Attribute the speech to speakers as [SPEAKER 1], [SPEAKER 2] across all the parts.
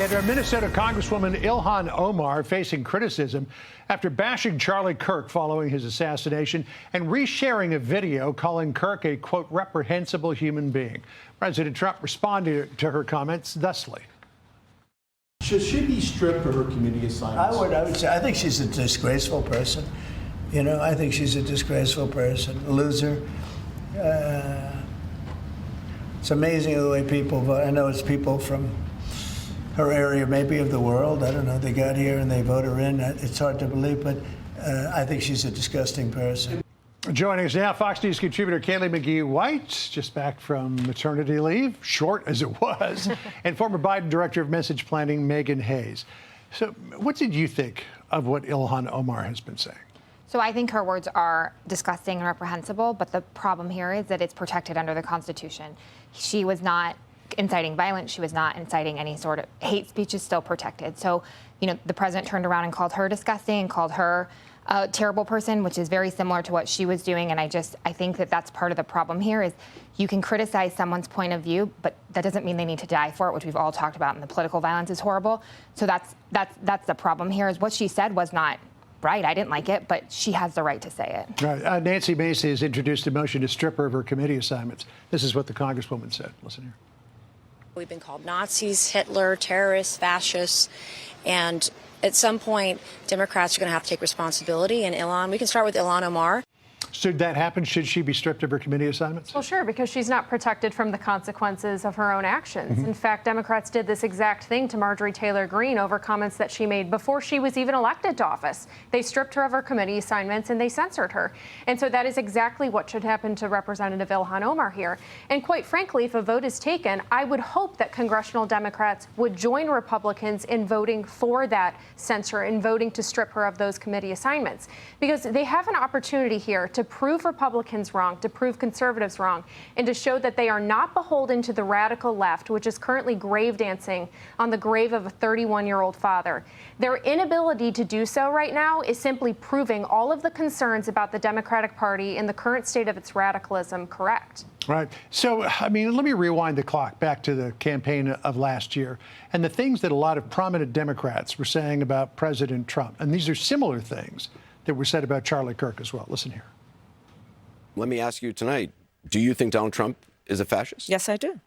[SPEAKER 1] Minnesota Congresswoman Ilhan Omar facing criticism after bashing Charlie Kirk following his assassination and resharing a video calling Kirk a, quote, reprehensible human being. President Trump responded to her comments thusly.
[SPEAKER 2] Should she be stripped of her community assignments?
[SPEAKER 3] I would say, I think she's a disgraceful person. You know, I think she's a disgraceful person, a loser. It's amazing the way people vote. I know it's people from her area, maybe of the world. I don't know. They got here and they vote her in. It's hard to believe, but I think she's a disgusting person.
[SPEAKER 1] Joining us now, Fox News contributor Kaylee McGhee White, just back from maternity leave, short as it was, and former Biden director of message planning, Meghan Hayes. So what did you think of what Ilhan Omar has been saying?
[SPEAKER 4] So I think her words are disgusting and reprehensible, but the problem here is that it's protected under the Constitution. She was not inciting violence. She was not inciting any sort of hate speech is still protected. So, you know, the president turned around and called her disgusting and called her a terrible person, which is very similar to what she was doing. And I think that that's part of the problem here is you can criticize someone's point of view, but that doesn't mean they need to die for it, which we've all talked about. And the political violence is horrible. So that's the problem here is what she said was not right. I didn't like it, but she has the right to say it.
[SPEAKER 1] Right. Nancy Macy has introduced a motion to strip her of her committee assignments. This is what the Congresswoman said. Listen here.
[SPEAKER 5] We've been called Nazis, Hitler, terrorists, fascists, and at some point, Democrats are going to have to take responsibility. And Ilhan, we can start with Ilhan Omar.
[SPEAKER 1] Should that happen? Should she be stripped of her committee assignments?
[SPEAKER 6] Well, sure, because she's not protected from the consequences of her own actions. In fact, Democrats did this exact thing to Marjorie Taylor Greene over comments that she made before she was even elected to office. They stripped her of her committee assignments and they censored her. And so that is exactly what should happen to Representative Ilhan Omar here. And quite frankly, if a vote is taken, I would hope that congressional Democrats would join Republicans in voting for that censure and voting to strip her of those committee assignments. Because they have an opportunity here to prove Republicans wrong, to prove conservatives wrong, and to show that they are not beholden to the radical left, which is currently grave dancing on the grave of a 31-year-old father. Their inability to do so right now is simply proving all of the concerns about the Democratic Party and the current state of its radicalism correct.
[SPEAKER 1] Right. So, I mean, let me rewind the clock back to the campaign of last year and the things that a lot of prominent Democrats were saying about President Trump. And these are similar things that were said about Charlie Kirk as well. Listen here.
[SPEAKER 7] Let me ask you tonight, do you think Donald Trump is a fascist?
[SPEAKER 8] Yes, I do.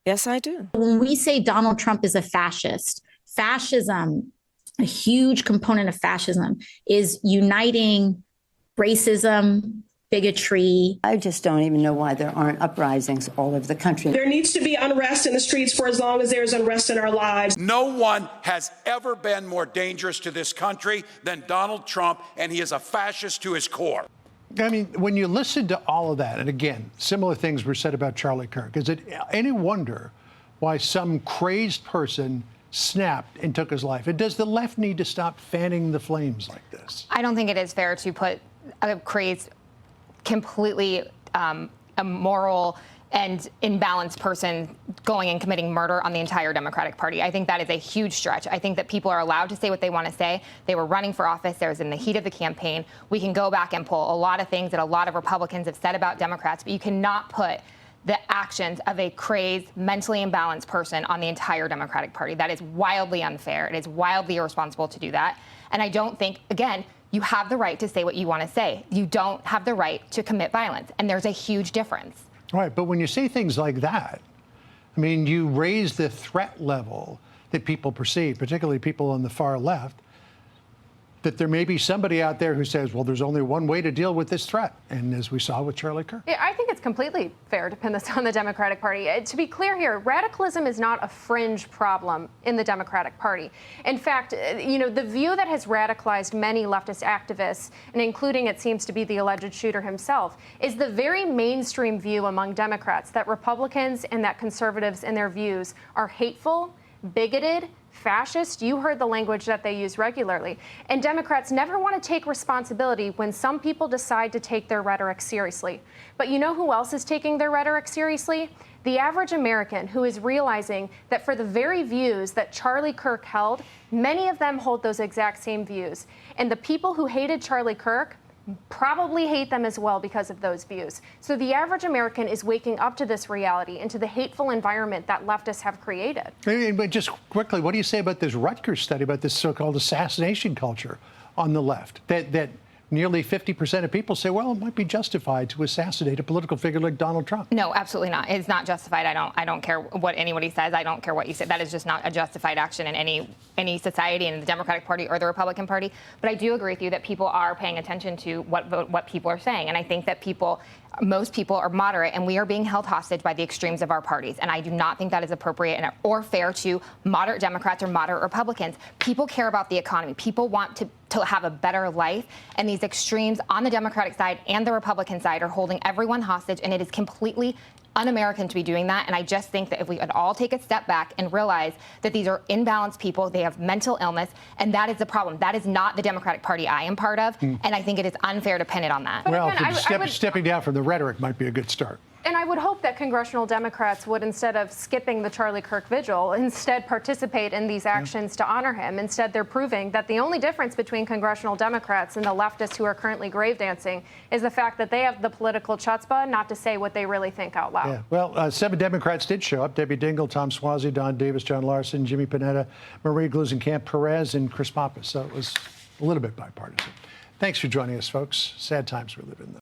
[SPEAKER 8] Yes, I do.
[SPEAKER 9] When we say Donald Trump is a fascist, fascism, a huge component of fascism is uniting racism, bigotry.
[SPEAKER 10] I just don't even know why there aren't uprisings all over the country.
[SPEAKER 11] There needs to be unrest in the streets for as long as there's unrest in our lives.
[SPEAKER 12] No one has ever been more dangerous to this country than Donald Trump, and he is a fascist to his core.
[SPEAKER 1] I mean, when you listen to all of that, and again, similar things were said about Charlie Kirk, is it any wonder why some crazed person snapped and took his life? And does the left need to stop fanning the flames like this?
[SPEAKER 4] I don't think it is fair to put a crazed, completely immoral and imbalanced person going and committing murder on the entire Democratic Party. I think that is a huge stretch. I think that people are allowed to say what they want to say. They were running for office. There was in the heat of the campaign. We can go back and pull a lot of things that a lot of Republicans have said about Democrats, but you cannot put the actions of a crazed, mentally imbalanced person on the entire Democratic Party. That is wildly unfair. It is wildly irresponsible to do that. And I don't think, again, you have the right to say what you want to say. You don't have the right to commit violence. And there's a huge difference.
[SPEAKER 1] Right, but when you say things like that, I mean, you raise the threat level that people perceive, particularly people on the far left, that there may be somebody out there who says, well, there's only one way to deal with this threat. And as we saw with Charlie Kirk.
[SPEAKER 6] Yeah, I think it's completely fair to pin this on the Democratic Party. To be clear here, radicalism is not a fringe problem in the Democratic Party. In fact, you know, the view that has radicalized many leftist activists, and including, it seems to be the alleged shooter himself, is the very mainstream view among Democrats that Republicans and that conservatives and their views are hateful, bigoted, fascist. You heard the language that they use regularly. And Democrats never want to take responsibility when some people decide to take their rhetoric seriously. But you know who else is taking their rhetoric seriously? The average American who is realizing that for the very views that Charlie Kirk held, many of them hold those exact same views. And the people who hated Charlie Kirk, probably hate them as well because of those views. So the average American is waking up to this reality and to the hateful environment that leftists have created.
[SPEAKER 1] But just quickly, what do you say about this Rutgers study about this so-called assassination culture on the left? That nearly 50% of people say, well, it might be justified to assassinate a political figure like Donald Trump.
[SPEAKER 4] No, absolutely not. It's not justified. I don't care what anybody says. I don't care what you say. That is just not a justified action in any society, in the Democratic Party or the Republican Party. But I do agree with you that people are paying attention to what people are saying. And I think that most people are moderate, and we are being held hostage by the extremes of our parties. And I do not think that is appropriate or fair to moderate Democrats or moderate Republicans. People care about the economy. People want to have a better life. And these extremes on the Democratic side and the Republican side are holding everyone hostage. And it is completely un-American to be doing that. And I just think that if we could all take a step back and realize that these are imbalanced people, they have mental illness, and that is the problem. That is not the Democratic Party I am part of. And I think it is unfair to pin it on that.
[SPEAKER 6] But
[SPEAKER 1] Well,
[SPEAKER 6] again,
[SPEAKER 1] stepping down from the rhetoric might be a good start.
[SPEAKER 6] And I would hope that congressional Democrats would, instead of skipping the Charlie Kirk vigil, instead participate in these actions to honor him. Instead, they're proving that the only difference between congressional Democrats and the leftists who are currently grave dancing is the fact that they have the political chutzpah not to say what they really think out loud.
[SPEAKER 1] Yeah. Well, 7 Democrats did show up: Debbie Dingell, Tom Suozzi, Don Davis, John Larson, Jimmy Panetta, Marie Gluesenkamp Perez, and Chris Pappas. So it was a little bit bipartisan. Thanks for joining us, folks. Sad times we live in, though.